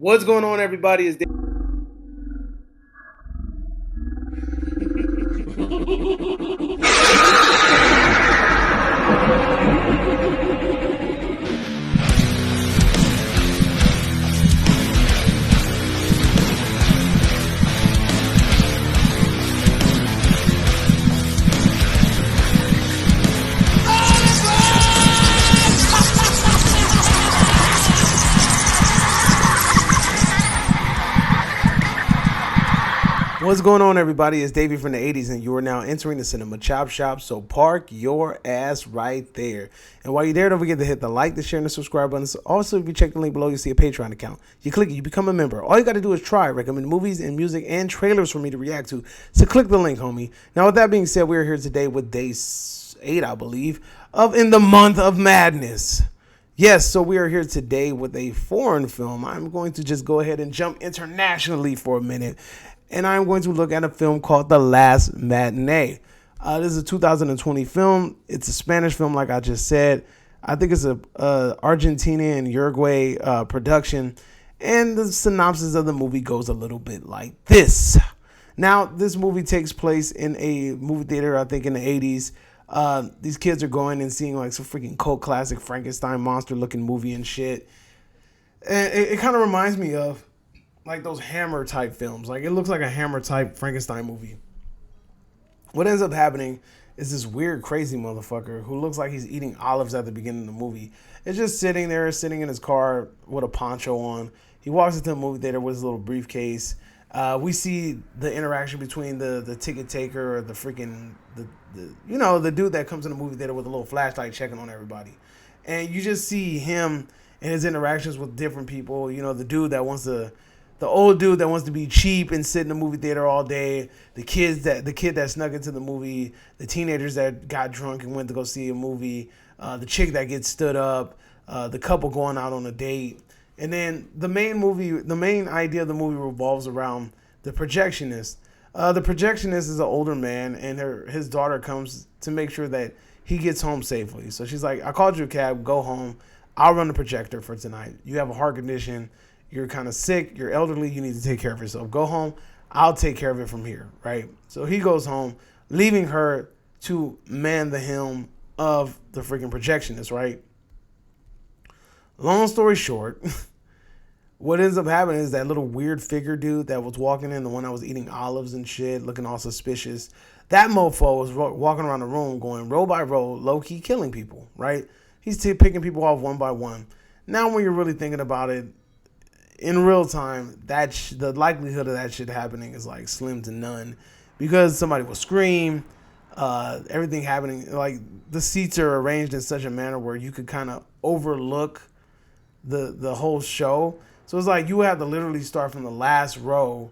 What's going on, everybody? Is What's going on, everybody? It's Davey from the 80s, and you are now entering the Cinema Chop Shop, so park your ass right there. And while you're there, don't forget to hit the like, the share, and the subscribe buttons. Also, if you check the link below, you'll see a Patreon account. You click it, you become a member. All you got to do is recommend movies and music and trailers for me to react to. So click the link, homie. Now, with that being said, we're here today with day 8, I believe, of In the Month of Madness. Yes, so we are here today with a foreign film. I'm going to just go ahead and jump internationally for a minute. And I'm going to look at a film called The Last Matinee. This is a 2020 film. It's a Spanish film, like I just said. I think it's a Argentina and Uruguay production. And the synopsis of the movie goes a little bit like this. Now, this movie takes place in a movie theater, I think in the 80s. These kids are going and seeing like some freaking cult classic Frankenstein monster looking movie and shit. And it kind of reminds me of like those Hammer type films. Like, it looks like a Hammer type Frankenstein movie. What ends up happening is this weird, crazy motherfucker who looks like he's eating olives at the beginning of the movie. It's just sitting there, sitting in his car with a poncho on. He walks into the movie theater with his little briefcase. We see the interaction between the ticket taker or the freaking, the dude that comes in the movie theater with a little flashlight checking on everybody. And you just see him and his interactions with different people. You know, the old dude that wants to be cheap and sit in the movie theater all day, the kid that snuck into the movie, the teenagers that got drunk and went to go see a movie, the chick that gets stood up, the couple going out on a date. And then the main idea of the movie revolves around the projectionist. The projectionist is an older man, and his daughter comes to make sure that he gets home safely. So she's like, I called you a cab, go home. I'll run the projector for tonight. You have a heart condition. You're kind of sick, you're elderly, you need to take care of yourself. Go home, I'll take care of it from here, right? So he goes home, leaving her to man the helm of the freaking projectionist, right? Long story short, what ends up happening is that little weird figure dude that was walking in, the one that was eating olives and shit, looking all suspicious, that mofo was walking around the room going row by row, low-key killing people, right? He's picking people off one by one. Now when you're really thinking about it, in real time, the likelihood of that shit happening is like slim to none, because somebody will scream, everything happening, like the seats are arranged in such a manner where you could kind of overlook the whole show. So it's like you have to literally start from the last row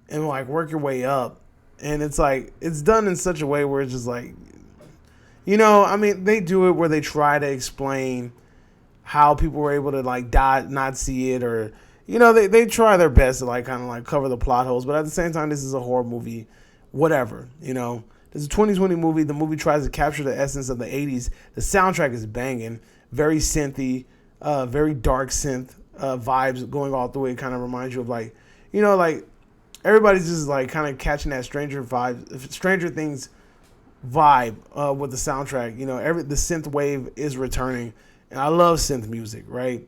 and like work your way up, and it's like it's done in such a way where it's just like, I mean, they do it where they try to explain how people were able to like not see it, or they try their best to like kind of like cover the plot holes, but at the same time, this is a horror movie, whatever. This is a 2020 movie. The movie tries to capture the essence of the 80s. The soundtrack is banging, very synthy, very dark synth vibes going all the way. It kind of reminds you of like everybody's just like kind of catching that Stranger Things vibe with the soundtrack. The synth wave is returning, and I love synth music, right?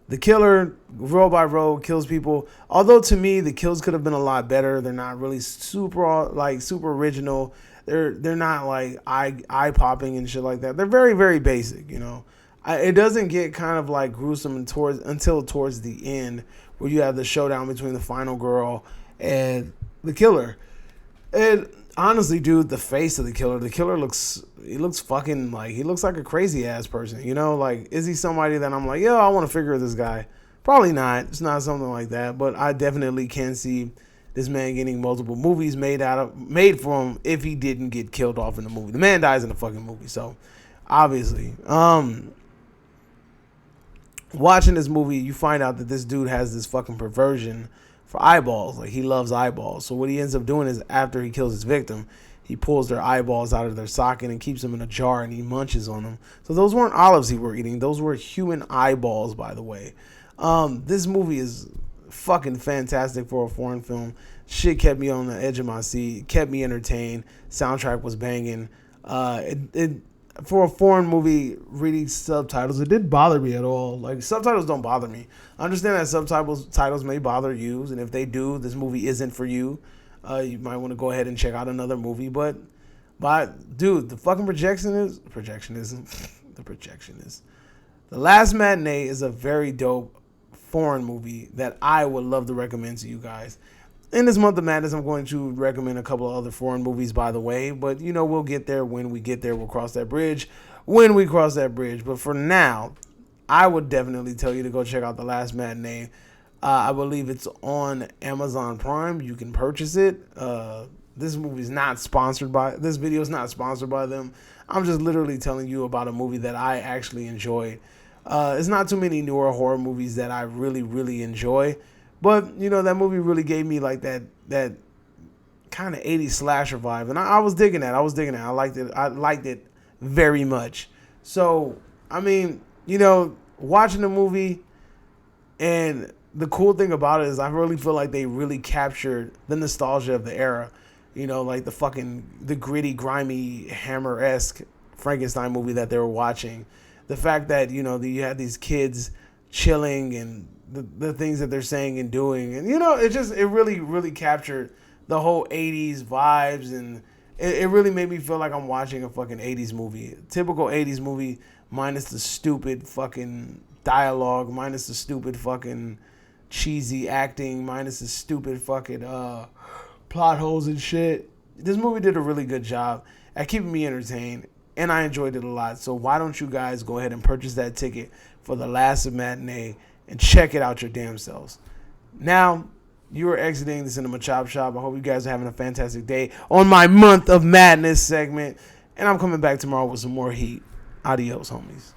The killer, row by row, kills people. Although to me, the kills could have been a lot better. They're not really super original. They're not like eye popping and shit like that. They're very, very basic. It doesn't get kind of like gruesome until towards the end, where you have the showdown between the final girl and the killer. And honestly, dude, the face of the killer looks fucking like, he looks like a crazy ass person. Like, is he somebody that I'm like, yo, I want to figure this guy? Probably not. It's not something like that, but I definitely can see this man getting multiple movies made for him if he didn't get killed off in the movie. The man dies in the fucking movie, so obviously, watching this movie, you find out that this dude has this fucking perversion for eyeballs. Like, he loves eyeballs. So what he ends up doing is, after he kills his victim, he pulls their eyeballs out of their socket and keeps them in a jar and he munches on them. So those weren't olives he were eating. Those were human eyeballs, by the way. This movie is fucking fantastic for a foreign film. Shit kept me on the edge of my seat, kept me entertained. Soundtrack was banging. For a foreign movie, reading subtitles, it didn't bother me at all. Like, subtitles don't bother me. I understand that subtitles may bother you, and if they do, this movie isn't for you. You might want to go ahead and check out another movie. But dude, the fucking The Last Matinee is a very dope foreign movie that I would love to recommend to you guys. In this month of madness, I'm going to recommend a couple of other foreign movies, by the way. But, we'll get there when we get there. We'll cross that bridge when we cross that bridge. But for now, I would definitely tell you to go check out The Last Matinee. I believe it's on Amazon Prime. You can purchase it. This video is not sponsored by them. I'm just literally telling you about a movie that I actually enjoyed. It's not too many newer horror movies that I really, really enjoy. But, that movie really gave me like that kind of 80s slasher vibe. And I was digging that. I liked it very much. So, watching the movie, and the cool thing about it is I really feel like they really captured the nostalgia of the era. Like the gritty, grimy, Hammer-esque Frankenstein movie that they were watching. The fact that, you had these kids chilling and the things that they're saying and doing. And, it really, really captured the whole 80s vibes. And it really made me feel like I'm watching a fucking 80s movie. A typical 80s movie, minus the stupid fucking dialogue, minus the stupid fucking cheesy acting, minus the stupid fucking plot holes and shit. This movie did a really good job at keeping me entertained, and I enjoyed it a lot. So why don't you guys go ahead and purchase that ticket for The Last Matinee and check it out your damn selves. Now, you are exiting the Cinema Chop Shop. I hope you guys are having a fantastic day on my Month of Madness segment. And I'm coming back tomorrow with some more heat. Adios, homies.